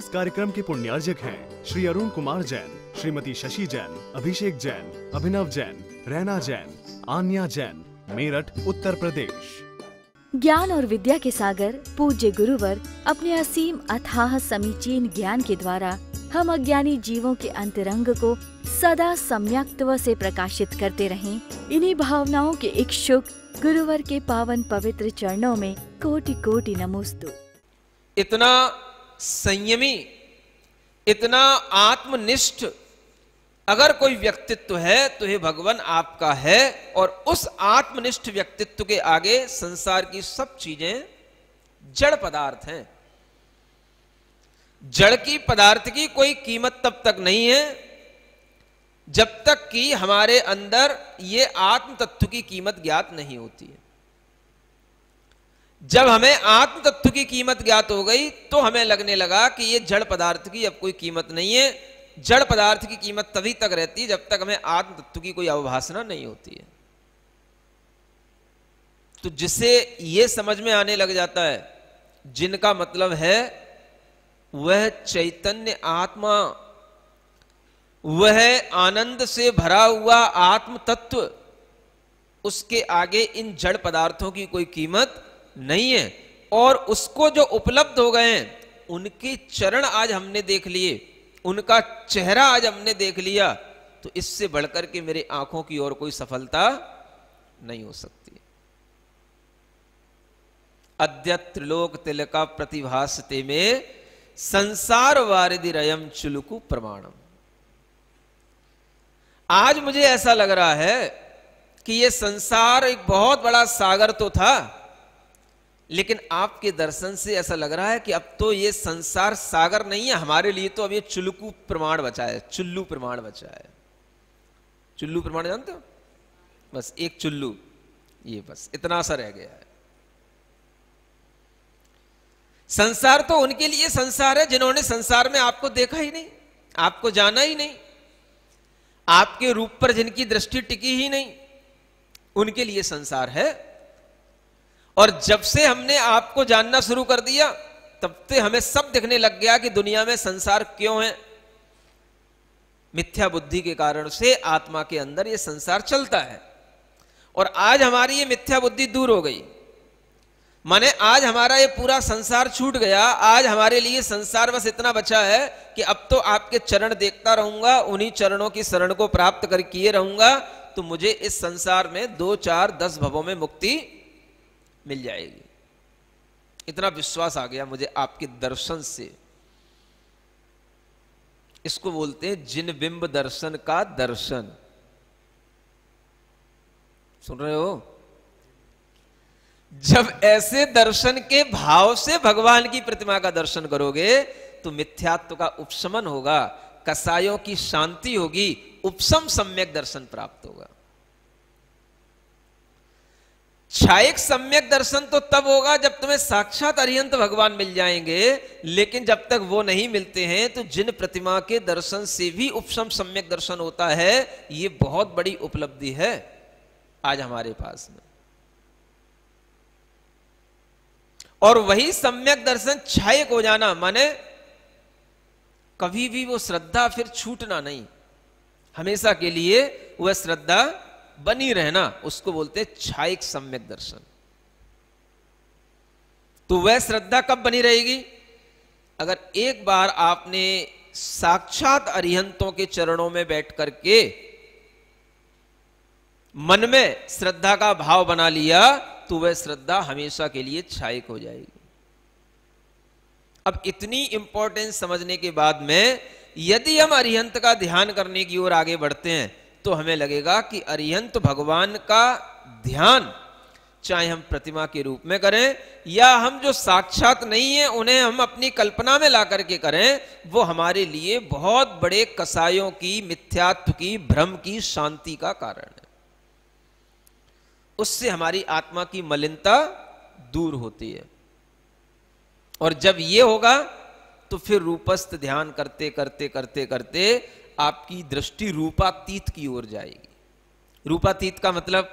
इस कार्यक्रम के पुण्यार्जक हैं श्री अरुण कुमार जैन, श्रीमती शशि जैन, अभिषेक जैन, अभिनव जैन, रैना जैन, आन्या जैन, मेरठ, उत्तर प्रदेश। ज्ञान और विद्या के सागर पूज्य गुरुवर अपने असीम अथाह समीचीन ज्ञान के द्वारा हम अज्ञानी जीवों के अंतरंग को सदा सम्यक्त्व से प्रकाशित करते रहें। इन्हीं भावनाओं के इच्छुक गुरुवर के पावन पवित्र चरणों में कोटि कोटि नमोस्तु। इतना संयमी, इतना आत्मनिष्ठ अगर कोई व्यक्तित्व है तो हे भगवान आपका है। और उस आत्मनिष्ठ व्यक्तित्व के आगे संसार की सब चीजें जड़ पदार्थ हैं। जड़ की पदार्थ की कोई कीमत तब तक नहीं है जब तक कि हमारे अंदर ये आत्म तत्व की कीमत ज्ञात नहीं होती है। जब हमें आत्म तत्व की कीमत ज्ञात हो गई तो हमें लगने लगा कि ये जड़ पदार्थ की अब कोई कीमत नहीं है। जड़ पदार्थ की कीमत तभी तक रहती है जब तक हमें आत्म तत्व की कोई अवभासना नहीं होती है। तो जिसे ये समझ में आने लग जाता है जिनका मतलब है वह चैतन्य आत्मा, वह आनंद से भरा हुआ आत्म तत्व, उसके आगे इन जड़ पदार्थों की कोई कीमत नहीं है। और उसको जो उपलब्ध हो गए हैं उनके चरण आज हमने देख लिए, उनका चेहरा आज हमने देख लिया, तो इससे बढ़कर के मेरे आंखों की और कोई सफलता नहीं हो सकती। अद्य त्रिलोक तिलका प्रतिभासते में संसार वारिदिरयम चुलुकु प्रमाणम। आज मुझे ऐसा लग रहा है कि यह संसार एक बहुत बड़ा सागर तो था, लेकिन आपके दर्शन से ऐसा लग रहा है कि अब तो ये संसार सागर नहीं है, हमारे लिए तो अब ये चुल्लू प्रमाण बचा है, चुल्लू प्रमाण बचा है। चुल्लू प्रमाण जानते हो? बस एक चुल्लू, ये बस इतना सा रह गया है। संसार तो उनके लिए संसार है जिन्होंने संसार में आपको देखा ही नहीं, आपको जाना ही नहीं, आपके रूप पर जिनकी दृष्टि टिकी ही नहीं, उनके लिए संसार है। और जब से हमने आपको जानना शुरू कर दिया तब से हमें सब दिखने लग गया कि दुनिया में संसार क्यों है। मिथ्या बुद्धि के कारण से आत्मा के अंदर यह संसार चलता है। और आज हमारी ये मिथ्या बुद्धि दूर हो गई, माने आज हमारा ये पूरा संसार छूट गया। आज हमारे लिए संसार बस इतना बचा है कि अब तो आपके चरण देखता रहूंगा, उन्हीं चरणों की शरण को प्राप्त कर किए रहूंगा, तो मुझे इस संसार में 2, 4, 10 भवों में मुक्ति मिल जाएगी। इतना विश्वास आ गया मुझे आपके दर्शन से। इसको बोलते हैं जिन बिंब दर्शन का दर्शन। सुन रहे हो? जब ऐसे दर्शन के भाव से भगवान की प्रतिमा का दर्शन करोगे तो मिथ्यात्व का उपशमन होगा, कसायों की शांति होगी, उपशम सम्यक दर्शन प्राप्त होगा। छायक सम्यक दर्शन तो तब होगा जब तुम्हें साक्षात अरिहंत भगवान मिल जाएंगे, लेकिन जब तक वो नहीं मिलते हैं तो जिन प्रतिमा के दर्शन से भी उपशम सम्यक दर्शन होता है, ये बहुत बड़ी उपलब्धि है आज हमारे पास में। और वही सम्यक दर्शन छायक हो जाना माने कभी भी वो श्रद्धा फिर छूटना नहीं, हमेशा के लिए वह श्रद्धा बनी रहना, उसको बोलते हैं छायक सम्यक दर्शन। तो वह श्रद्धा कब बनी रहेगी? अगर एक बार आपने साक्षात अरिहंतों के चरणों में बैठ करके मन में श्रद्धा का भाव बना लिया तो वह श्रद्धा हमेशा के लिए छायक हो जाएगी। अब इतनी इंपॉर्टेंस समझने के बाद में यदि हम अरिहंत का ध्यान करने की ओर आगे बढ़ते हैं तो हमें लगेगा कि अरिहंत भगवान का ध्यान चाहे हम प्रतिमा के रूप में करें या हम जो साक्षात नहीं है उन्हें हम अपनी कल्पना में ला करके करें, वो हमारे लिए बहुत बड़े कसायों की, मिथ्यात्व की, भ्रम की शांति का कारण है। उससे हमारी आत्मा की मलिनता दूर होती है। और जब ये होगा तो फिर रूपस्थ ध्यान करते करते करते करते आपकी दृष्टि रूपातीत की ओर जाएगी। रूपातीत का मतलब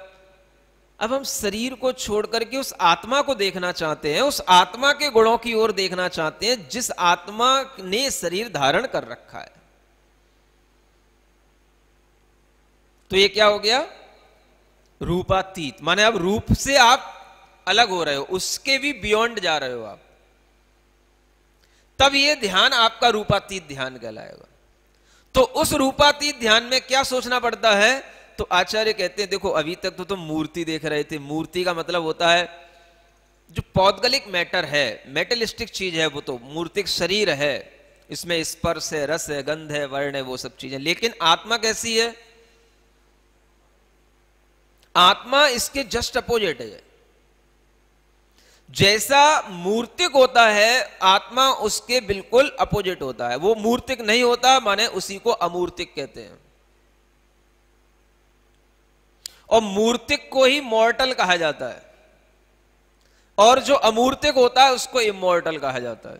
अब हम शरीर को छोड़ करके उस आत्मा को देखना चाहते हैं, उस आत्मा के गुणों की ओर देखना चाहते हैं जिस आत्मा ने शरीर धारण कर रखा है। तो ये क्या हो गया? रूपातीत। माने अब रूप से आप अलग हो रहे हो, उसके भी बियॉन्ड जा रहे हो आप, तब ये ध्यान आपका रूपातीत ध्यान कहलाएगा। तो उस रूपातीत ध्यान में क्या सोचना पड़ता है? तो आचार्य कहते हैं देखो अभी तक तो तुम मूर्ति देख रहे थे। मूर्ति का मतलब होता है जो पौद्गलिक मैटर है, मेटलिस्टिक चीज है, वो तो मूर्तिक शरीर है, इसमें स्पर्श है, रस है, गंध है, वर्ण है, वो सब चीजें। लेकिन आत्मा कैसी है? आत्मा इसके जस्ट अपोजिट है। जैसा मूर्तिक होता है आत्मा उसके बिल्कुल अपोजिट होता है। वो मूर्तिक नहीं होता, माने उसी को अमूर्तिक कहते हैं। और मूर्तिक को ही मॉर्टल कहा जाता है, और जो अमूर्तिक होता है उसको इमॉर्टल कहा जाता है।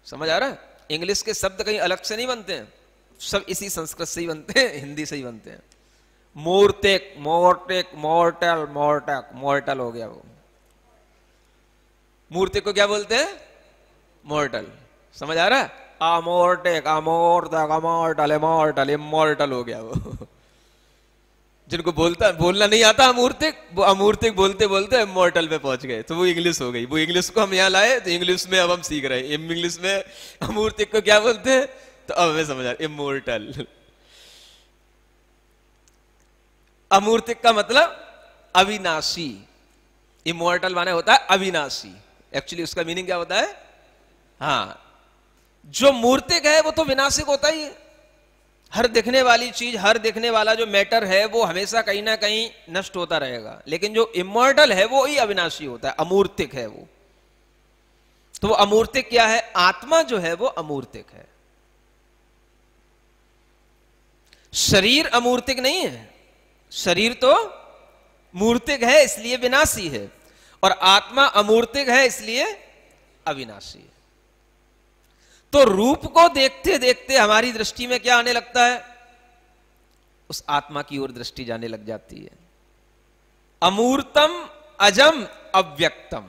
समझ आ रहा है? इंग्लिश के शब्द कहीं अलग से नहीं बनते हैं, सब इसी संस्कृत से ही बनते हैं, हिंदी से ही बनते हैं। मूर्तिक, मोर्टिक, मॉर्टल, मॉर्टक, मॉर्टल हो गया वो। मूर्तिक को क्या बोलते हैं? मॉर्टल। समझ आ रहा है? अमोर्टिक, अमोर्टक, अमोर्टल, इमॉर्टल, इमॉर्टल हो गया वो। जिनको बोलना नहीं आता अमूर्तिक, वो अमूर्तिक बोलते बोलते इमॉर्टल पे पहुंच गए, तो वो इंग्लिश हो गई। वो इंग्लिश को हम यहां लाए तो इंग्लिश में अब हम सीख रहे हैं। इंग्लिश में अमूर्तिक को क्या बोलते हैं? तो अब हमें समझ आ रहा, इमोर्टल। अमूर्तिक का मतलब अविनाशी, इमॉर्टल माने होता है अविनाशी। एक्चुअली उसका मीनिंग क्या होता है? हाँ, जो मूर्तिक है वो तो विनाशिक होता ही है। हर दिखने वाली चीज, हर दिखने वाला जो मैटर है वो हमेशा कहीं ना कहीं नष्ट होता रहेगा। लेकिन जो इमॉर्टल है वो ही अविनाशी होता है, अमूर्तिक है वो। तो वो अमूर्तिक क्या है? आत्मा जो है वो अमूर्तिक है। शरीर अमूर्तिक नहीं है, शरीर तो मूर्तिक है इसलिए विनाशी है, और आत्मा अमूर्तिक है इसलिए अविनाशी है। तो रूप को देखते देखते हमारी दृष्टि में क्या आने लगता है? उस आत्मा की ओर दृष्टि जाने लग जाती है। अमूर्तम अजम अव्यक्तम।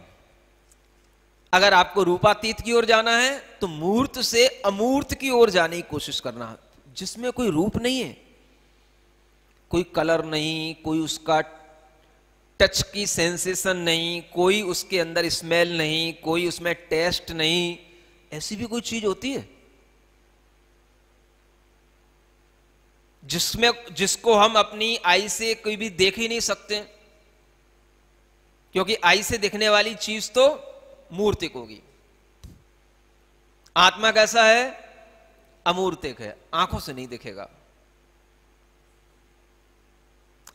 अगर आपको रूपातीत की ओर जाना है तो मूर्त से अमूर्त की ओर जाने की कोशिश करना, जिसमें कोई रूप नहीं है, कोई कलर नहीं, कोई उसका टच की सेंसेशन नहीं, कोई उसके अंदर स्मेल नहीं, कोई उसमें टेस्ट नहीं। ऐसी भी कोई चीज होती है जिसको हम अपनी आई से कोई भी देख ही नहीं सकते, क्योंकि आई से दिखने वाली चीज तो मूर्तिक होगी। आत्मा कैसा है? अमूर्तिक है, आंखों से नहीं दिखेगा।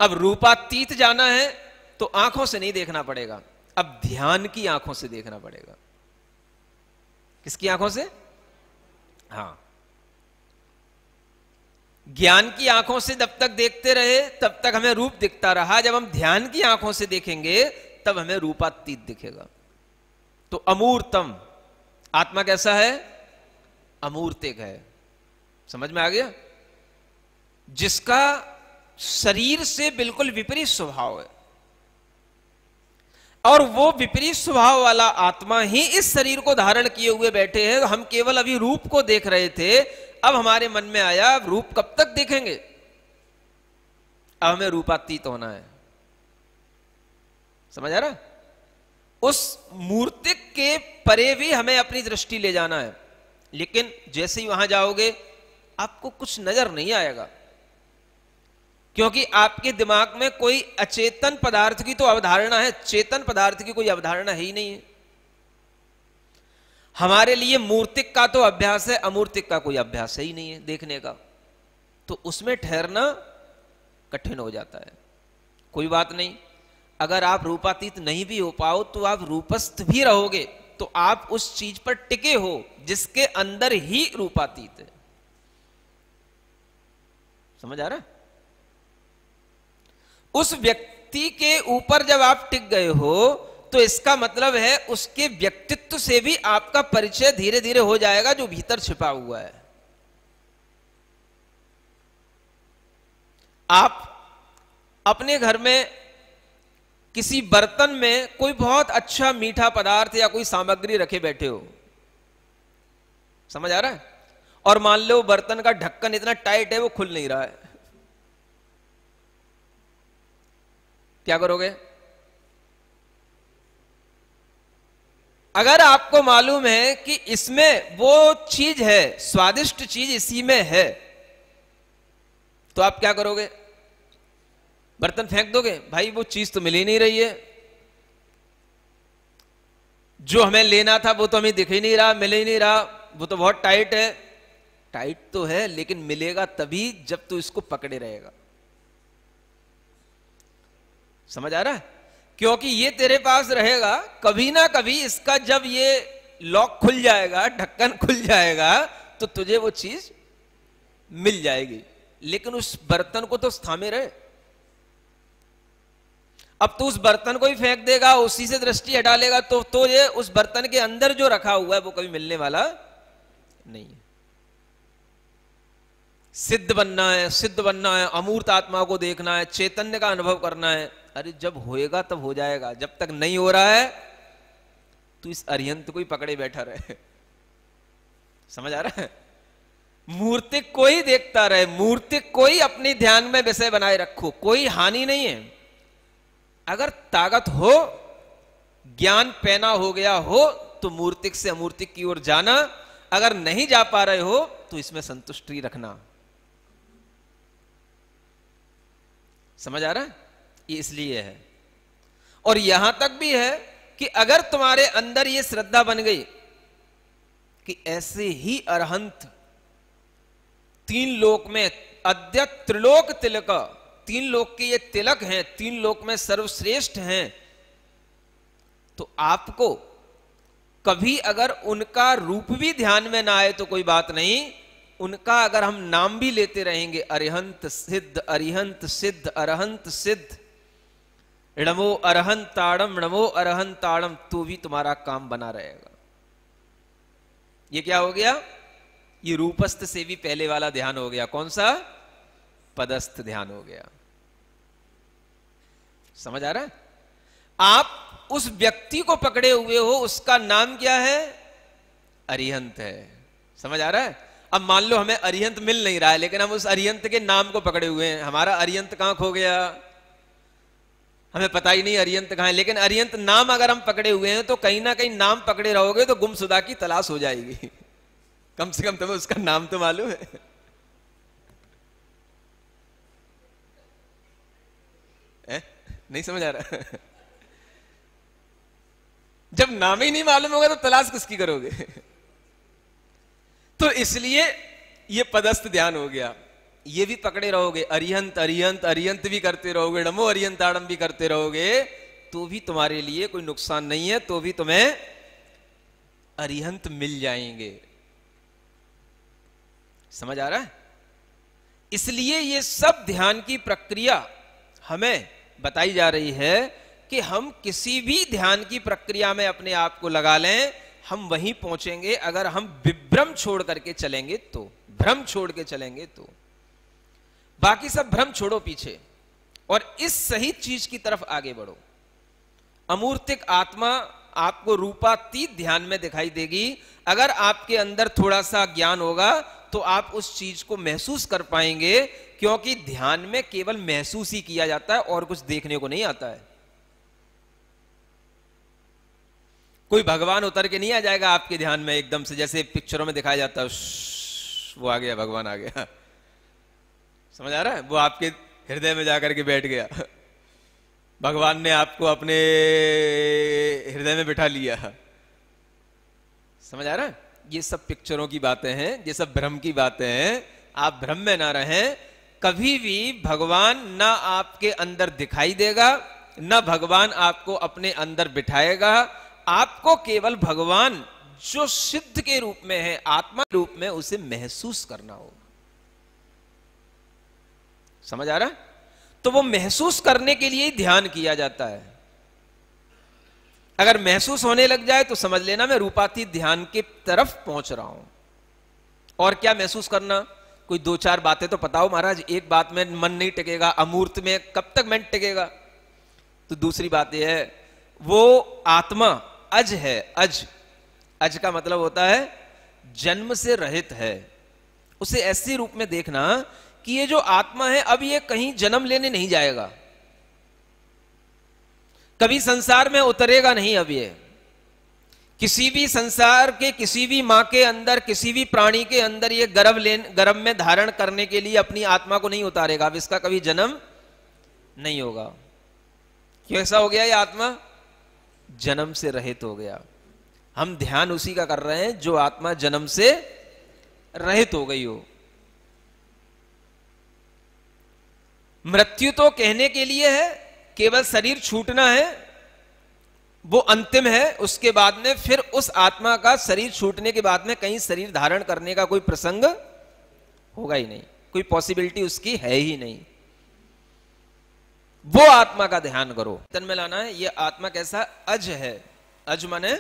अब रूपातीत जाना है तो आंखों से नहीं देखना पड़ेगा, अब ध्यान की आंखों से देखना पड़ेगा। किसकी आंखों से? हां, ज्ञान की आंखों से जब तक देखते रहे तब तक हमें रूप दिखता रहा। जब हम ध्यान की आंखों से देखेंगे तब हमें रूपातीत दिखेगा। तो अमूर्तम, आत्मा कैसा है? अमूर्तिक है। समझ में आ गया? जिसका शरीर से बिल्कुल विपरीत स्वभाव है, और वो विपरीत स्वभाव वाला आत्मा ही इस शरीर को धारण किए हुए बैठे हैं। हम केवल अभी रूप को देख रहे थे, अब हमारे मन में आया रूप कब तक देखेंगे, अब हमें रूपातीत होना है। समझ आ रहा? उस मूर्तिक के परे भी हमें अपनी दृष्टि ले जाना है। लेकिन जैसे ही वहां जाओगे आपको कुछ नजर नहीं आएगा, क्योंकि आपके दिमाग में कोई अचेतन पदार्थ की तो अवधारणा है, चेतन पदार्थ की कोई अवधारणा ही नहीं है। हमारे लिए मूर्तिक का तो अभ्यास है, अमूर्तिक का कोई अभ्यास ही नहीं है देखने का, तो उसमें ठहरना कठिन हो जाता है। कोई बात नहीं, अगर आप रूपातीत नहीं भी हो पाओ तो आप रूपस्थ भी रहोगे, तो आप उस चीज पर टिके हो जिसके अंदर ही रूपातीत है। समझ आ रहा है? उस व्यक्ति के ऊपर जब आप टिक गए हो तो इसका मतलब है उसके व्यक्तित्व से भी आपका परिचय धीरे धीरे हो जाएगा जो भीतर छिपा हुआ है। आप अपने घर में किसी बर्तन में कोई बहुत अच्छा मीठा पदार्थ या कोई सामग्री रखे बैठे हो, समझ आ रहा है, और मान लो बर्तन का ढक्कन इतना टाइट है वो खुल नहीं रहा है, क्या करोगे? अगर आपको मालूम है कि इसमें वो चीज है, स्वादिष्ट चीज इसी में है, तो आप क्या करोगे? बर्तन फेंक दोगे? भाई वो चीज तो मिल ही नहीं रही है, जो हमें लेना था वो तो हमें दिख ही नहीं रहा, मिल ही नहीं रहा, वो तो बहुत टाइट है। टाइट तो है लेकिन मिलेगा तभी जब तू इसको पकड़े रहेगा, समझ आ रहा है? क्योंकि ये तेरे पास रहेगा, कभी ना कभी इसका जब ये लॉक खुल जाएगा, ढक्कन खुल जाएगा, तो तुझे वो चीज मिल जाएगी, लेकिन उस बर्तन को तो थामे रहे। अब तू उस बर्तन को ही फेंक देगा, उसी से दृष्टि हटा लेगा, तो ये उस बर्तन के अंदर जो रखा हुआ है वो कभी मिलने वाला नहीं है। सिद्ध बनना है, सिद्ध बनना है, अमूर्त आत्मा को देखना है, चैतन्य का अनुभव करना है। अरे जब होएगा तब हो जाएगा, जब तक नहीं हो रहा है तू इस अरिहंत को ही पकड़े बैठा रहे, समझ आ रहा है? मूर्तिक को ही देखता रहे, मूर्तिक को ही अपने ध्यान में विषय बनाए रखो, कोई हानि नहीं है। अगर ताकत हो, ज्ञान पैना हो गया हो, तो मूर्तिक से अमूर्तिक की ओर जाना, अगर नहीं जा पा रहे हो तो इसमें संतुष्टि रखना, समझ आ रहा है? ये इसलिए है। और यहां तक भी है कि अगर तुम्हारे अंदर ये श्रद्धा बन गई कि ऐसे ही अरहंत तीन लोक में, अद्य त्रिलोक तिलक, तीन लोक के ये तिलक हैं, तीन लोक में सर्वश्रेष्ठ हैं, तो आपको कभी अगर उनका रूप भी ध्यान में ना आए तो कोई बात नहीं, उनका अगर हम नाम भी लेते रहेंगे, अरिहंत सिद्ध, अरिहंत सिद्ध, अरहंत सिद्ध, नमो अरहंताड़म, नमो अरहंताड़म, तो भी तुम्हारा काम बना रहेगा। ये क्या हो गया? ये रूपस्थ से भी पहले वाला ध्यान हो गया। कौन सा? पदस्थ ध्यान हो गया। समझ आ रहा है? आप उस व्यक्ति को पकड़े हुए हो, उसका नाम क्या है? अरिहंत है। समझ आ रहा है? अब मान लो हमें अरिहंत मिल नहीं रहा है, लेकिन हम उस अरिहंत के नाम को पकड़े हुए हैं। हमारा अरिहंत कहां खो गया? हमें पता ही नहीं अरिहंत कहां है, लेकिन अरिहंत नाम अगर हम पकड़े हुए हैं तो कहीं ना कहीं नाम पकड़े रहोगे तो गुमशुदा की तलाश हो जाएगी। कम से कम तुम्हें उसका नाम तो मालूम है। नहीं समझ आ रहा? जब नाम ही नहीं मालूम होगा तो तलाश किसकी करोगे? तो इसलिए ये पदस्थ ध्यान हो गया। ये भी पकड़े रहोगे, अरिहंत अरिहंत अरिहंत भी करते रहोगे, नमो अरिहंताड़म भी करते रहोगे, तो भी तुम्हारे लिए कोई नुकसान नहीं है, तो भी तुम्हें अरिहंत मिल जाएंगे। समझ आ रहा है? इसलिए ये सब ध्यान की प्रक्रिया हमें बताई जा रही है कि हम किसी भी ध्यान की प्रक्रिया में अपने आप को लगा लें, हम वहीं पहुंचेंगे अगर हम विभ्रम छोड़ करके चलेंगे तो, भ्रम छोड़ के चलेंगे तो। बाकी सब भ्रम छोड़ो पीछे और इस सही चीज की तरफ आगे बढ़ो। अमूर्तिक आत्मा आपको रूपातीत ध्यान में दिखाई देगी। अगर आपके अंदर थोड़ा सा ज्ञान होगा तो आप उस चीज को महसूस कर पाएंगे, क्योंकि ध्यान में केवल महसूस ही किया जाता है और कुछ देखने को नहीं आता है। कोई भगवान उतर के नहीं आ जाएगा आपके ध्यान में एकदम से, जैसे पिक्चरों में दिखाया जाता है, वो आ गया, भगवान आ गया। समझ आ रहा है? वो आपके हृदय में जाकर के बैठ गया, भगवान ने आपको अपने हृदय में बिठा लिया। समझ आ रहा है? ये सब पिक्चरों की बातें हैं, ये सब भ्रम की बातें हैं। आप भ्रम में ना रहें। कभी भी भगवान ना आपके अंदर दिखाई देगा, ना भगवान आपको अपने अंदर बिठाएगा। आपको केवल भगवान जो सिद्ध के रूप में है, आत्मा के रूप में, उसे महसूस करना होगा। समझ आ रहा है? तो वो महसूस करने के लिए ही ध्यान किया जाता है। अगर महसूस होने लग जाए तो समझ लेना मैं रूपातीत ध्यान की तरफ पहुंच रहा हूं। और क्या महसूस करना? कोई दो चार बातें तो बताओ महाराज। एक बात में मन नहीं टिकेगा, अमूर्त में कब तक मन टिकेगा? तो दूसरी बात यह है, वो आत्मा अज है। अज, अज का मतलब होता है जन्म से रहित है। उसे ऐसे रूप में देखना कि ये जो आत्मा है अब ये कहीं जन्म लेने नहीं जाएगा, कभी संसार में उतरेगा नहीं। अब ये किसी भी संसार के किसी भी मां के अंदर, किसी भी प्राणी के अंदर ये गर्भ में धारण करने के लिए अपनी आत्मा को नहीं उतारेगा। अब इसका कभी जन्म नहीं होगा। क्यों ऐसा हो गया? ये आत्मा जन्म से रहित हो गया। हम ध्यान उसी का कर रहे हैं जो आत्मा जन्म से रहित हो गई हो। मृत्यु तो कहने के लिए है, केवल शरीर छूटना है, वो अंतिम है। उसके बाद में फिर उस आत्मा का शरीर छूटने के बाद में कहीं शरीर धारण करने का कोई प्रसंग होगा ही नहीं, कोई पॉसिबिलिटी उसकी है ही नहीं। वो आत्मा का ध्यान करो, तन में लाना है। ये आत्मा कैसा? अज है। अज माने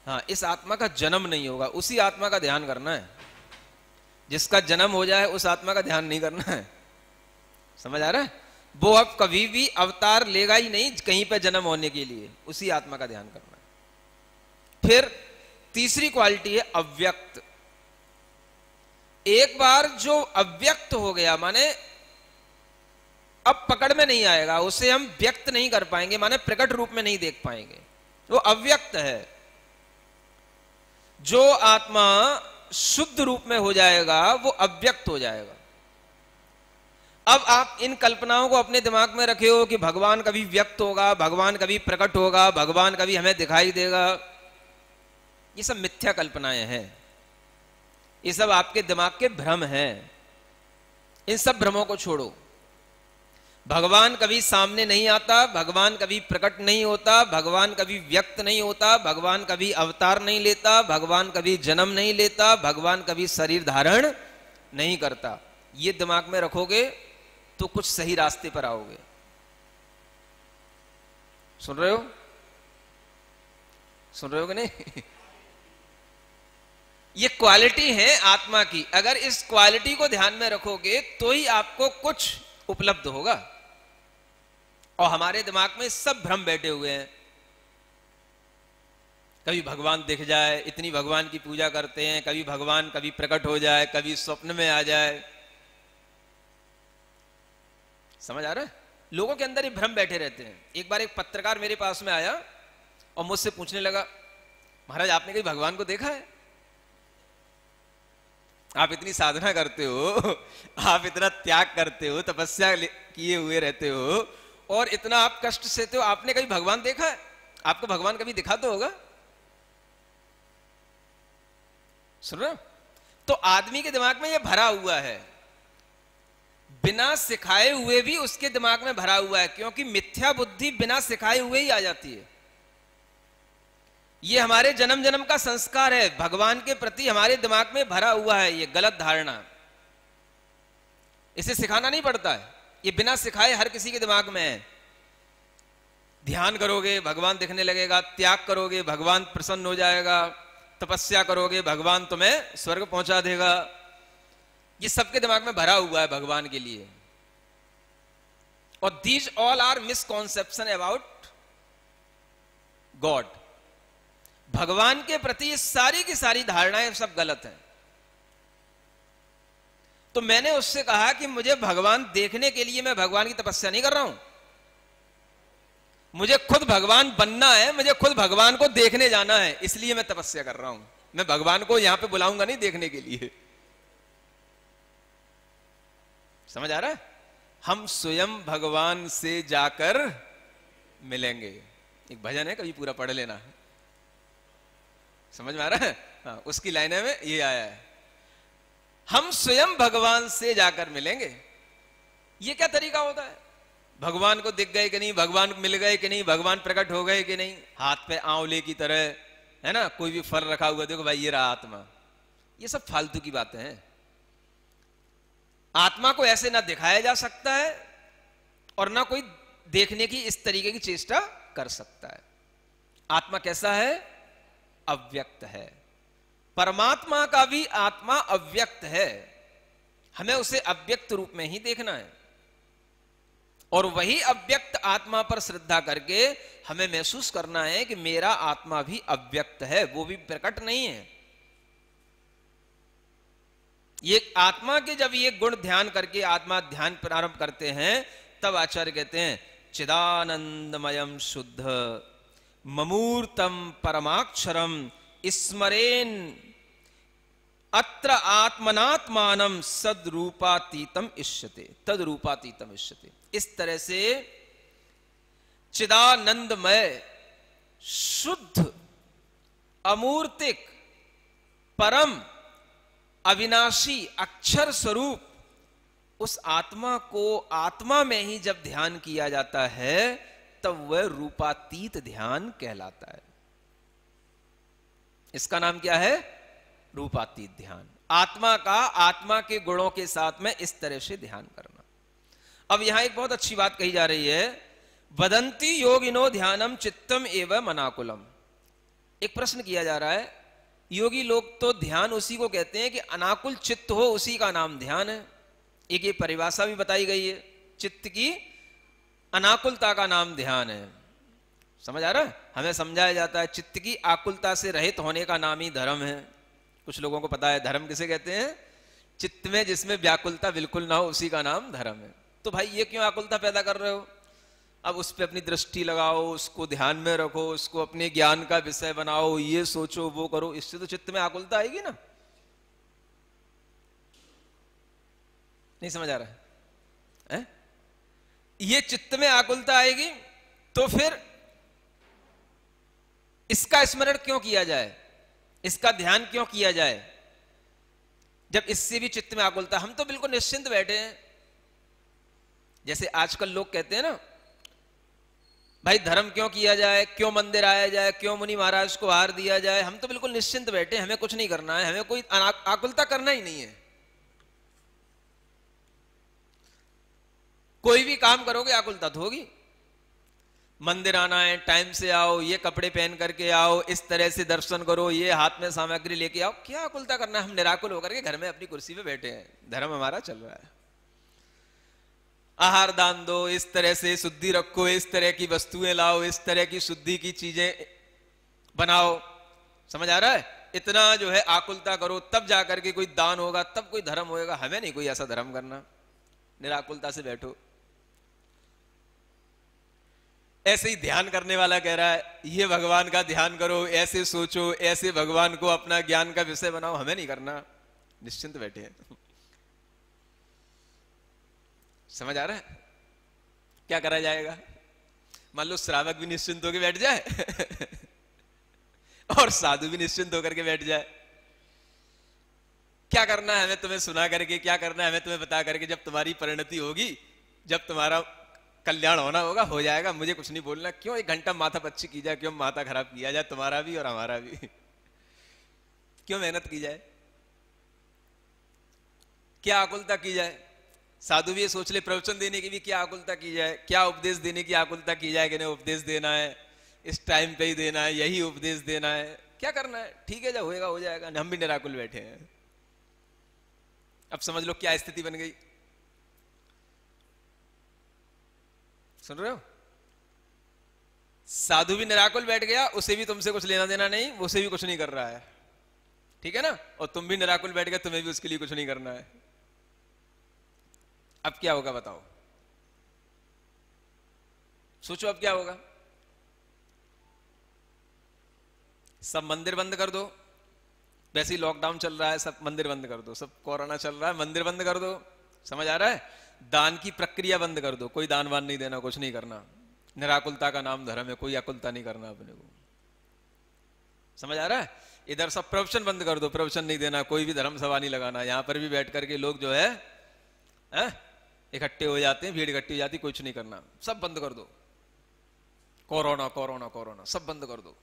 हाँ, इस आत्मा का जन्म नहीं होगा, उसी आत्मा का ध्यान करना है। जिसका जन्म हो जाए उस आत्मा का ध्यान नहीं करना है। समझ आ रहा है? वो अब कभी भी अवतार लेगा ही नहीं कहीं पे जन्म होने के लिए, उसी आत्मा का ध्यान करना है। फिर तीसरी क्वालिटी है अव्यक्त। एक बार जो अव्यक्त हो गया माने अब पकड़ में नहीं आएगा, उसे हम व्यक्त नहीं कर पाएंगे, माने प्रकट रूप में नहीं देख पाएंगे, वो अव्यक्त है। जो आत्मा शुद्ध रूप में हो जाएगा वो अव्यक्त हो जाएगा। अब आप इन कल्पनाओं को अपने दिमाग में रखे हो कि भगवान कभी व्यक्त होगा, भगवान कभी प्रकट होगा, भगवान कभी हमें दिखाई देगा, ये सब मिथ्या कल्पनाएं हैं। ये सब आपके दिमाग के भ्रम हैं। इन सब भ्रमों को छोड़ो। भगवान कभी सामने नहीं आता, भगवान कभी प्रकट नहीं होता, भगवान कभी व्यक्त नहीं होता, भगवान कभी अवतार नहीं लेता, भगवान कभी जन्म नहीं लेता, भगवान कभी शरीर धारण नहीं करता। ये दिमाग में रखोगे तो कुछ सही रास्ते पर आओगे। सुन रहे हो? सुन रहे हो कि नहीं? ये क्वालिटी है आत्मा की। अगर इस क्वालिटी को ध्यान में रखोगे तो ही आपको कुछ उपलब्ध होगा। और हमारे दिमाग में सब भ्रम बैठे हुए हैं। कभी भगवान दिख जाए, इतनी भगवान की पूजा करते हैं, कभी भगवान कभी प्रकट हो जाए, कभी स्वप्न में आ जाए। समझ आ रहा है? लोगों के अंदर ये भ्रम बैठे रहते हैं। एक बार एक पत्रकार मेरे पास में आया और मुझसे पूछने लगा, महाराज आपने कभी भगवान को देखा है? आप इतनी साधना करते हो, आप इतना त्याग करते हो, तपस्या किए हुए रहते हो और इतना आप कष्ट सहते हो, आपने कभी भगवान देखा है? आपको भगवान कभी दिखा तो होगा। सुन रहे हो? तो आदमी के दिमाग में यह भरा हुआ है, बिना सिखाए हुए भी उसके दिमाग में भरा हुआ है, क्योंकि मिथ्या बुद्धि बिना सिखाए हुए ही आ जाती है। ये हमारे जन्म जन्म का संस्कार है, भगवान के प्रति हमारे दिमाग में भरा हुआ है ये गलत धारणा। इसे सिखाना नहीं पड़ता है, ये बिना सिखाए हर किसी के दिमाग में है। ध्यान करोगे भगवान दिखने लगेगा, त्याग करोगे भगवान प्रसन्न हो जाएगा, तपस्या करोगे भगवान तुम्हें स्वर्ग पहुंचा देगा। ये सबके दिमाग में भरा हुआ है भगवान के लिए। और these all are misconception about God. भगवान के प्रति ये सारी की सारी धारणाएं सब गलत हैं। तो मैंने उससे कहा कि मुझे भगवान देखने के लिए मैं भगवान की तपस्या नहीं कर रहा हूं, मुझे खुद भगवान बनना है, मुझे खुद भगवान को देखने जाना है, इसलिए मैं तपस्या कर रहा हूं। मैं भगवान को यहां पे बुलाऊंगा नहीं देखने के लिए। समझ आ रहा है? हम स्वयं भगवान से जाकर मिलेंगे। एक भजन है, कभी पूरा पढ़ लेना। समझ में आ रहा है? हाँ, उसकी लाइनें में ये आया है, हम स्वयं भगवान से जाकर मिलेंगे। ये क्या तरीका होता है? भगवान को दिख गए कि नहीं, भगवान मिल गए कि नहीं, भगवान प्रकट हो गए कि नहीं, हाथ पे आंवले की तरह है ना, कोई भी फल रखा हुआ, देखो भाई ये रहा आत्मा। ये सब फालतू की बातें हैं। आत्मा को ऐसे ना दिखाया जा सकता है और ना कोई देखने की इस तरीके की चेष्टा कर सकता है। आत्मा कैसा है? अव्यक्त है। परमात्मा का भी आत्मा अव्यक्त है, हमें उसे अव्यक्त रूप में ही देखना है। और वही अव्यक्त आत्मा पर श्रद्धा करके हमें महसूस करना है कि मेरा आत्मा भी अव्यक्त है, वो भी प्रकट नहीं है। ये आत्मा के जब ये गुण ध्यान करके आत्मा ध्यान प्रारंभ करते हैं, तब आचार्य कहते हैं चिदानंदमयम शुद्ध ममूर्तम परमाक्षरम स्मरेन अत्र आत्मनात्मानम सद्रूपातीतम इष्यते तद्रूपातीतम इष्यते। इस तरह से चिदानंदमय शुद्ध अमूर्तिक परम अविनाशी अक्षर स्वरूप उस आत्मा को आत्मा में ही जब ध्यान किया जाता है तब वह रूपातीत ध्यान कहलाता है। इसका नाम क्या है? रूपातीत ध्यान। आत्मा का आत्मा के गुणों के साथ में इस तरह से ध्यान करना। अब यहां एक बहुत अच्छी बात कही जा रही है, वदंती योगिनो ध्यानम चित्तम एवं मनाकुलम। एक प्रश्न किया जा रहा है, योगी लोग तो ध्यान उसी को कहते हैं कि अनाकुल चित्त हो, उसी का नाम ध्यान है। एक ये परिभाषा भी बताई गई है, चित्त की अनाकुलता का नाम ध्यान है। समझ आ रहा है? हमें समझाया जाता है चित्त की आकुलता से रहित होने का नाम ही धर्म है। कुछ लोगों को पता है धर्म किसे कहते हैं? चित्त में जिसमें व्याकुलता बिल्कुल ना हो उसी का नाम धर्म है। तो भाई ये क्यों आकुलता पैदा कर रहे हो? अब उस पर अपनी दृष्टि लगाओ, उसको ध्यान में रखो, उसको अपने ज्ञान का विषय बनाओ, ये सोचो वो करो, इससे तो चित्त में आकुलता आएगी ना। नहीं समझ आ रहा है? ये चित्त में आकुलता आएगी तो फिर इसका स्मरण क्यों किया जाए, इसका ध्यान क्यों किया जाए जब इससे भी चित्त में आकुलता? हम तो बिल्कुल निश्चिंत बैठे हैं। जैसे आजकल लोग कहते हैं ना, भाई धर्म क्यों किया जाए, क्यों मंदिर आया जाए, क्यों मुनि महाराज को हार दिया जाए। हम तो बिल्कुल निश्चिंत बैठे, हमें कुछ नहीं करना है, हमें कोई आकुलता करना ही नहीं है। कोई भी काम करोगे आकुलता तो होगी। मंदिर आना है, टाइम से आओ, ये कपड़े पहन करके आओ, इस तरह से दर्शन करो, ये हाथ में सामग्री लेके आओ। क्या आकुलता करना है? हम निराकुल होकर के घर में अपनी कुर्सी पे बैठे हैं, धर्म हमारा चल रहा है। आहार दान दो, इस तरह से शुद्धि रखो, इस तरह की वस्तुएं लाओ, इस तरह की शुद्धि की चीजें बनाओ। समझ आ रहा है? इतना जो है आकुलता करो, तब जाकर के कोई दान होगा, तब कोई धर्म होएगा। हमें नहीं कोई ऐसा धर्म करना, निराकुलता से बैठो। ऐसे ही ध्यान करने वाला कह रहा है ये भगवान का ध्यान करो, ऐसे सोचो, ऐसे भगवान को अपना ज्ञान का विषय बनाओ। हमें नहीं करना, निश्चिंत बैठे हैं। समझ आ रहा है? क्या करा जाएगा? मान लो श्रावक भी निश्चिंत होकर बैठ जाए और साधु भी निश्चिंत होकर के बैठ जाए। क्या करना है हमें तुम्हें सुना करके, क्या करना है हमें तुम्हें बता करके। जब तुम्हारी परिणति होगी, जब तुम्हारा कल्याण होना होगा, हो जाएगा। मुझे कुछ नहीं बोलना। क्यों एक घंटा माथा पच्ची की जाए, क्यों माथा खराब किया जाए, तुम्हारा भी और हमारा भी। क्यों मेहनत की जाए, क्या आकुलता की जाए। साधु भी ये सोच ले, प्रवचन देने की भी क्या आकुलता की जाए, क्या उपदेश देने की आकुलता की जाए कि नहीं उपदेश देना है, इस टाइम पे ही देना है, यही उपदेश देना है। क्या करना है? ठीक है, जब होएगा हो जाएगा। हम भी निराकुल बैठे हैं। अब समझ लो क्या स्थिति बन गई। सुन रहे हो? साधु भी निराकुल बैठ गया, उसे भी तुमसे कुछ लेना देना नहीं, उसे भी कुछ नहीं कर रहा है। ठीक है ना? और तुम भी निराकुल बैठ गए, तुम्हें भी उसके लिए कुछ नहीं करना है। अब क्या होगा बताओ? सोचो अब क्या होगा। सब मंदिर बंद कर दो, वैसे ही लॉकडाउन चल रहा है, सब मंदिर बंद कर दो, सब कोरोना चल रहा है, मंदिर बंद कर दो। समझ आ रहा है? दान की प्रक्रिया बंद कर दो, कोई दान वान नहीं देना, कुछ नहीं करना। निराकुलता का नाम धर्म है, कोई आकुलता नहीं करना अपने को। समझ आ रहा है? इधर सब प्रवचन बंद कर दो, प्रवचन नहीं देना, कोई भी धर्म सभा नहीं लगाना। यहां पर भी बैठ करके लोग जो है इकट्ठे हो जाते हैं, भीड़ इकट्ठी हो जाती, कुछ नहीं करना, सब बंद कर दो। कोरोना कोरोना कोरोना सब बंद कर दो।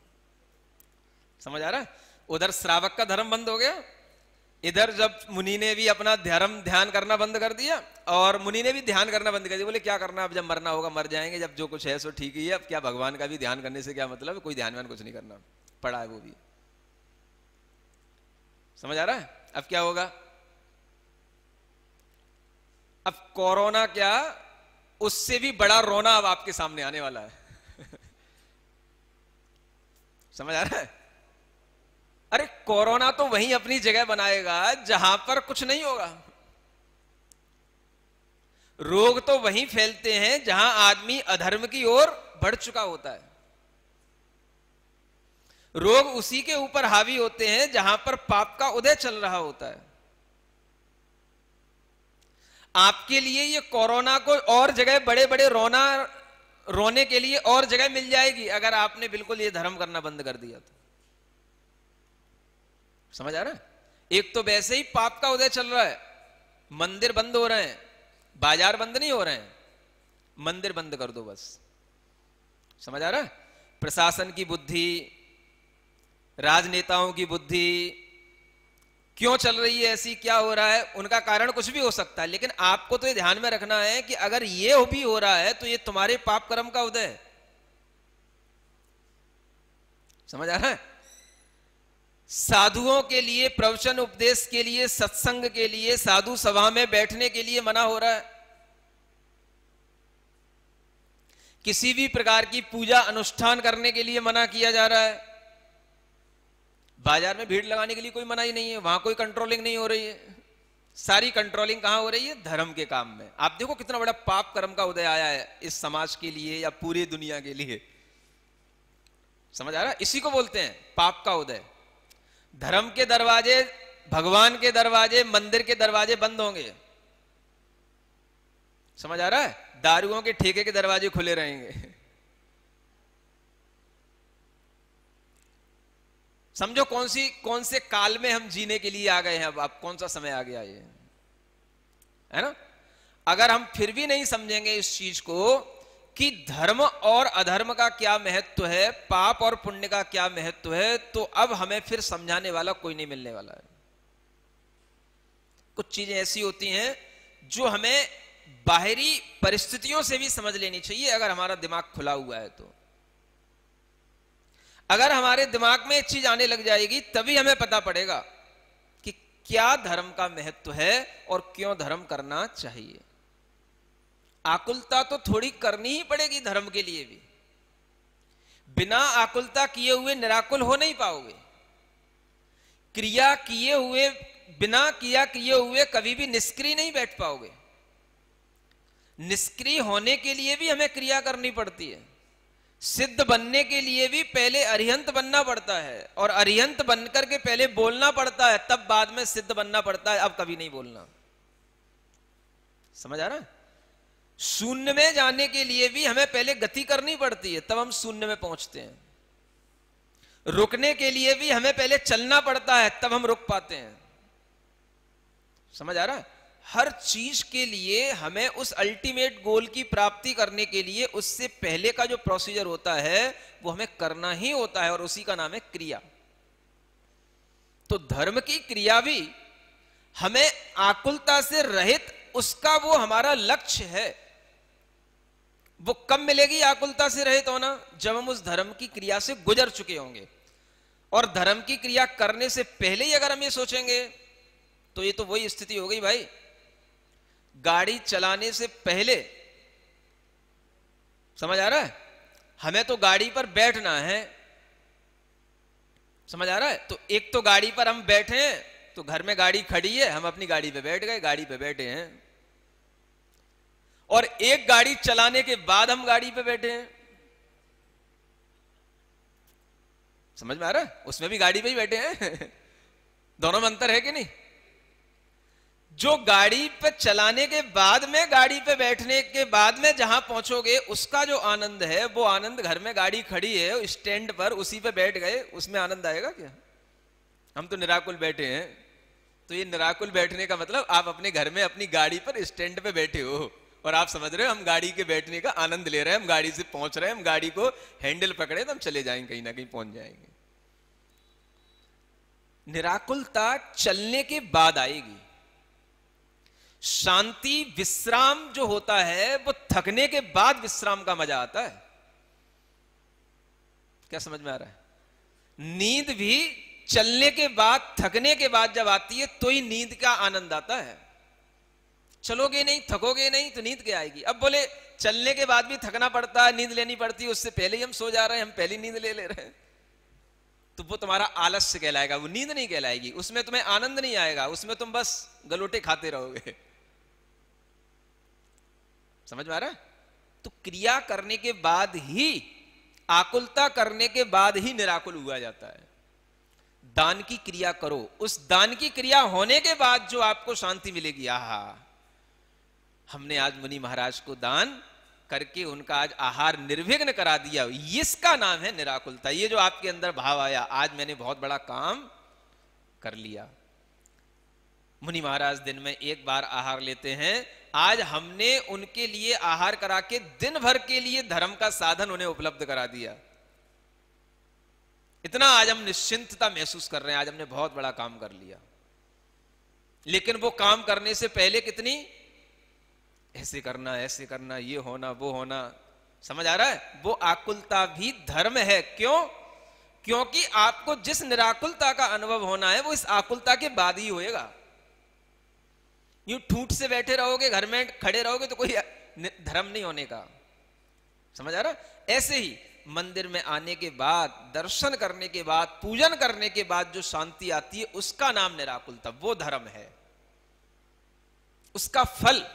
समझ आ रहा है? उधर श्रावक का धर्म बंद हो गया, इधर जब मुनि ने भी अपना धर्म ध्यान करना बंद कर दिया, और मुनि ने भी ध्यान करना बंद कर दिया। बोले क्या करना, अब जब मरना होगा मर जाएंगे, जब जो कुछ है सो ठीक ही है। अब क्या भगवान का भी ध्यान करने से क्या मतलब है? कोई ध्यान व्यान कुछ नहीं करना, पड़ा है वो भी। समझ आ रहा है? अब क्या होगा? अब कोरोना क्या उससे भी बड़ा रोना अब आपके सामने आने वाला है। समझ आ रहा है? अरे कोरोना तो वहीं अपनी जगह बनाएगा जहां पर कुछ नहीं होगा। रोग तो वहीं फैलते हैं जहां आदमी अधर्म की ओर बढ़ चुका होता है। रोग उसी के ऊपर हावी होते हैं जहां पर पाप का उदय चल रहा होता है। आपके लिए ये कोरोना को और जगह बड़े बड़े रोने के लिए और जगह मिल जाएगी अगर आपने बिल्कुल ये धर्म करना बंद कर दिया तो। समझ आ रहा है? एक तो वैसे ही पाप का उदय चल रहा है, मंदिर बंद हो रहे हैं, बाजार बंद नहीं हो रहे हैं, मंदिर बंद कर दो बस। समझ आ रहा है? प्रशासन की बुद्धि, राजनेताओं की बुद्धि क्यों चल रही है ऐसी, क्या हो रहा है, उनका कारण कुछ भी हो सकता है, लेकिन आपको तो ये ध्यान में रखना है कि अगर ये भी हो रहा है तो ये तुम्हारे पाप कर्म का उदय है। समझ आ रहा है? साधुओं के लिए, प्रवचन उपदेश के लिए, सत्संग के लिए, साधु सभा में बैठने के लिए मना हो रहा है। किसी भी प्रकार की पूजा अनुष्ठान करने के लिए मना किया जा रहा है। बाजार में भीड़ लगाने के लिए कोई मनाही नहीं है, वहां कोई कंट्रोलिंग नहीं हो रही है। सारी कंट्रोलिंग कहां हो रही है? धर्म के काम में। आप देखो कितना बड़ा पाप कर्म का उदय आया है इस समाज के लिए या पूरी दुनिया के लिए। समझ आ रहा है? इसी को बोलते हैं पाप का उदय। धर्म के दरवाजे, भगवान के दरवाजे, मंदिर के दरवाजे बंद होंगे। समझ आ रहा है? दारुओं के ठेके के दरवाजे खुले रहेंगे। समझो कौन से काल में हम जीने के लिए आ गए हैं। अब कौन सा समय आ गया ये, है ना? अगर हम फिर भी नहीं समझेंगे इस चीज को कि धर्म और अधर्म का क्या महत्व है, पाप और पुण्य का क्या महत्व है, तो अब हमें फिर समझाने वाला कोई नहीं मिलने वाला है। कुछ चीजें ऐसी होती हैं जो हमें बाहरी परिस्थितियों से भी समझ लेनी चाहिए अगर हमारा दिमाग खुला हुआ है तो। अगर हमारे दिमाग में एक चीज आने लग जाएगी तभी हमें पता पड़ेगा कि क्या धर्म का महत्व है और क्यों धर्म करना चाहिए। आकुलता तो थोड़ी करनी ही पड़ेगी धर्म के लिए भी। बिना आकुलता किए हुए निराकुल हो नहीं पाओगे। क्रिया किए हुए, बिना किया किए हुए कभी भी निष्क्रिय नहीं बैठ पाओगे। निष्क्रिय होने के लिए भी हमें क्रिया करनी पड़ती है। सिद्ध बनने के लिए भी पहले अरिहंत बनना पड़ता है और अरिहंत बनकर के पहले बोलना पड़ता है, तब बाद में सिद्ध बनना पड़ता है। अब कभी नहीं बोलना। समझ आ रहा है? शून्य में जाने के लिए भी हमें पहले गति करनी पड़ती है, तब हम शून्य में पहुंचते हैं। रुकने के लिए भी हमें पहले चलना पड़ता है, तब हम रुक पाते हैं। समझ आ रहा है? हर चीज के लिए हमें उस अल्टीमेट गोल की प्राप्ति करने के लिए उससे पहले का जो प्रोसीजर होता है वो हमें करना ही होता है और उसी का नाम है क्रिया। तो धर्म की क्रिया भी हमें आकुलता से रहित, उसका वो हमारा लक्ष्य है। वो कब मिलेगी आकुलता से रहित होना? जब हम उस धर्म की क्रिया से गुजर चुके होंगे। और धर्म की क्रिया करने से पहले ही अगर हम ये सोचेंगे तो ये तो वही स्थिति हो गई भाई। गाड़ी चलाने से पहले, समझ आ रहा है, हमें तो गाड़ी पर बैठना है। समझ आ रहा है? तो एक तो गाड़ी पर हम बैठे हैं, तो घर में गाड़ी खड़ी है, हम अपनी गाड़ी पे बैठ गए, गाड़ी पे बैठे हैं। और एक गाड़ी चलाने के बाद हम गाड़ी पे बैठे हैं। समझ में आ रहा है? उसमें भी गाड़ी पे ही बैठे हैं। दोनों में अंतर है कि नहीं? जो गाड़ी पे चलाने के बाद में, गाड़ी पे बैठने के बाद में जहां पहुंचोगे, उसका जो आनंद है वो आनंद घर में गाड़ी खड़ी है स्टैंड पर, उसी पे बैठ गए, उसमें आनंद आएगा क्या? हम तो निराकुल बैठे हैं। तो ये निराकुल बैठने का मतलब आप अपने घर में अपनी गाड़ी पर स्टैंड पे बैठे हो और आप समझ रहे हो हम गाड़ी के बैठने का आनंद ले रहे हैं, हम गाड़ी से पहुंच रहे हैं, हम गाड़ी को हैंडल पकड़े तो हम चले जाएंगे, कहीं ना कहीं पहुंच जाएंगे। निराकुलता चलने के बाद आएगी। शांति, विश्राम जो होता है वो थकने के बाद विश्राम का मजा आता है। क्या समझ में आ रहा है? नींद भी चलने के बाद, थकने के बाद जब आती है तो ही नींद का आनंद आता है। चलोगे नहीं, थकोगे नहीं तो नींद क्या आएगी। अब बोले चलने के बाद भी थकना पड़ता है, नींद लेनी पड़ती है, उससे पहले ही हम सो जा रहे हैं, हम पहले नींद ले रहे हैं, तो वो तुम्हारा आलस्य कहलाएगा, वो नींद नहीं कहलाएगी। उसमें तुम्हें आनंद नहीं आएगा, उसमें तुम बस गलोटे खाते रहोगे। समझ में आ रहा है? तो क्रिया करने के बाद ही, आकुलता करने के बाद ही निराकुल हुआ जाता है। दान की क्रिया करो, उस दान की क्रिया होने के बाद जो आपको शांति मिलेगी। आहा, हमने आज मुनि महाराज को दान करके उनका आज आहार निर्विघ्न करा दिया, इसका नाम है निराकुलता। ये जो आपके अंदर भाव आया, आज मैंने बहुत बड़ा काम कर लिया। मुनि महाराज दिन में एक बार आहार लेते हैं, आज हमने उनके लिए आहार करा के दिन भर के लिए धर्म का साधन उन्हें उपलब्ध करा दिया। इतना आज हम निश्चिंतता महसूस कर रहे हैं, आज हमने बहुत बड़ा काम कर लिया। लेकिन वो काम करने से पहले कितनी ऐसे करना, ऐसे करना, ये होना, वो होना। समझ आ रहा है? वो आकुलता भी धर्म है। क्यों? क्योंकि आपको जिस निराकुलता का अनुभव होना है वो इस आकुलता के बाद ही होएगा। यूं ठूठ से बैठे रहोगे, घर में खड़े रहोगे तो कोई धर्म नहीं होने का। समझ आ रहा? ऐसे ही मंदिर में आने के बाद, दर्शन करने के बाद, पूजन करने के बाद जो शांति आती है उसका नाम निराकुलता, वो धर्म है, उसका फल।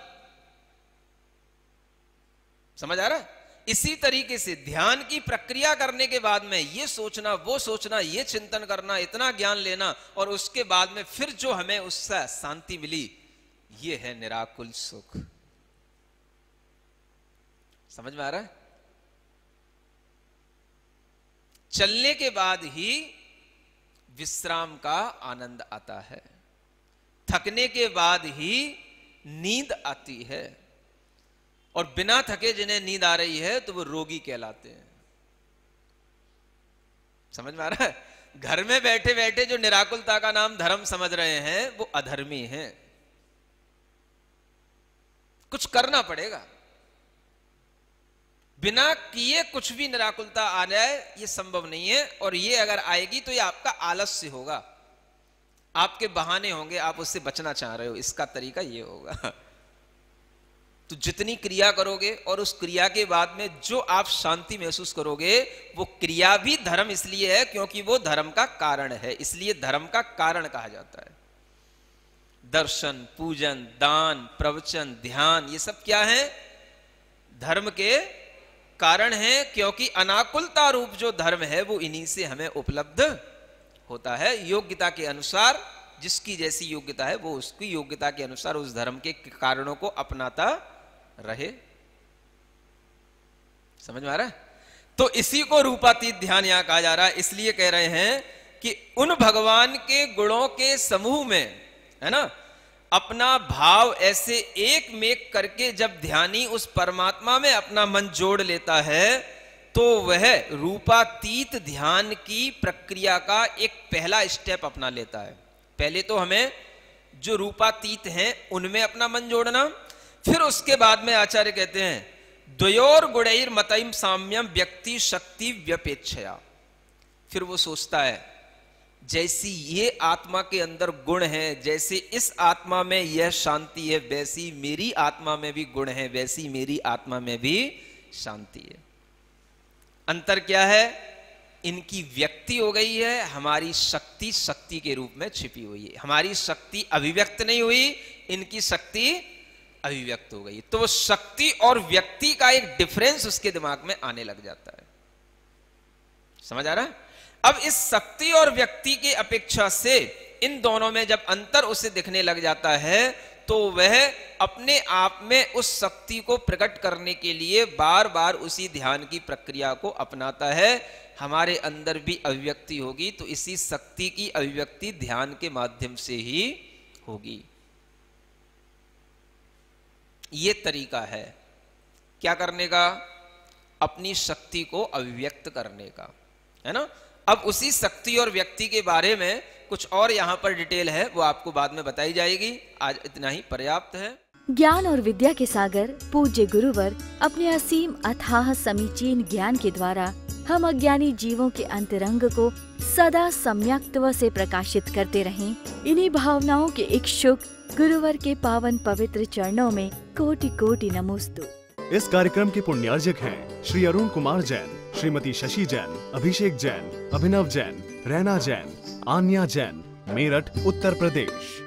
समझ आ रहा है? इसी तरीके से ध्यान की प्रक्रिया करने के बाद में ये सोचना, वो सोचना, ये चिंतन करना, इतना ज्ञान लेना, और उसके बाद में फिर जो हमें उससे शांति मिली, ये है निराकुल सुख। समझ में आ रहा है? चलने के बाद ही विश्राम का आनंद आता है, थकने के बाद ही नींद आती है, और बिना थके जिन्हें नींद आ रही है तो वो रोगी कहलाते हैं। समझ में आ रहा है? घर में बैठे बैठे जो निराकुलता का नाम धर्म समझ रहे हैं वो अधर्मी हैं। कुछ करना पड़ेगा, बिना किए कुछ भी निराकुलता आ जाए ये संभव नहीं है। और ये अगर आएगी तो ये आपका आलस्य होगा, आपके बहाने होंगे, आप उससे बचना चाह रहे हो, इसका तरीका ये होगा। तो जितनी क्रिया करोगे और उस क्रिया के बाद में जो आप शांति महसूस करोगे, वो क्रिया भी धर्म इसलिए है क्योंकि वो धर्म का कारण है, इसलिए धर्म का कारण कहा जाता है। दर्शन, पूजन, दान, प्रवचन, ध्यान, ये सब क्या है? धर्म के कारण है, क्योंकि अनाकुलता रूप जो धर्म है वो इन्हीं से हमें उपलब्ध होता है। योग्यता के अनुसार, जिसकी जैसी योग्यता है वो उसकी योग्यता के अनुसार उस धर्म के कारणों को अपनाता रहे। समझ में आ रहा है? तो इसी को रूपातीत ध्यान यहां कहा जा रहा है। इसलिए कह रहे हैं कि उन भगवान के गुणों के समूह में, है ना, अपना भाव ऐसे एक मेक करके जब ध्यानी उस परमात्मा में अपना मन जोड़ लेता है तो वह रूपातीत ध्यान की प्रक्रिया का एक पहला स्टेप अपना लेता है। पहले तो हमें जो रूपातीत हैं उनमें अपना मन जोड़ना, फिर उसके बाद में आचार्य कहते हैं द्वयोर गुणैर मतैम साम्यम व्यक्ति शक्ति व्यपेक्षया। फिर वो सोचता है जैसी ये आत्मा के अंदर गुण है, जैसे इस आत्मा में यह शांति है, वैसी मेरी आत्मा में भी गुण है, वैसी मेरी आत्मा में भी शांति है। अंतर क्या है? इनकी व्यक्ति हो गई है, हमारी शक्ति शक्ति के रूप में छिपी हुई है। हमारी शक्ति अभिव्यक्त नहीं हुई, इनकी शक्ति अभिव्यक्त हो गई। तो वो शक्ति और व्यक्ति का एक डिफरेंस उसके दिमाग में आने लग जाता है। समझ आ रहा है? अब इस शक्ति और व्यक्ति की अपेक्षा से इन दोनों में जब अंतर उसे दिखने लग जाता है तो वह अपने आप में उस शक्ति को प्रकट करने के लिए बार बार उसी ध्यान की प्रक्रिया को अपनाता है। हमारे अंदर भी अभिव्यक्ति होगी तो इसी शक्ति की अभिव्यक्ति ध्यान के माध्यम से ही होगी। ये तरीका है क्या करने का? अपनी शक्ति को अभिव्यक्त करने का, है ना। अब उसी शक्ति और व्यक्ति के बारे में कुछ और यहाँ पर डिटेल है, वो आपको बाद में बताई जाएगी। आज इतना ही पर्याप्त है। ज्ञान और विद्या के सागर पूज्य गुरुवर अपने असीम अथाह समीचीन ज्ञान के द्वारा हम अज्ञानी जीवों के अंतरंग को सदा सम्यक्त्व से प्रकाशित करते रहें। इन्हीं भावनाओं के इच्छुक गुरुवर के पावन पवित्र चरणों में कोटि कोटि नमोस्तु। इस कार्यक्रम के पुण्यार्जक हैं श्री अरुण कुमार जैन, श्रीमती शशि जैन, अभिषेक जैन, अभिनव जैन, रैना जैन, आन्या जैन, मेरठ, उत्तर प्रदेश।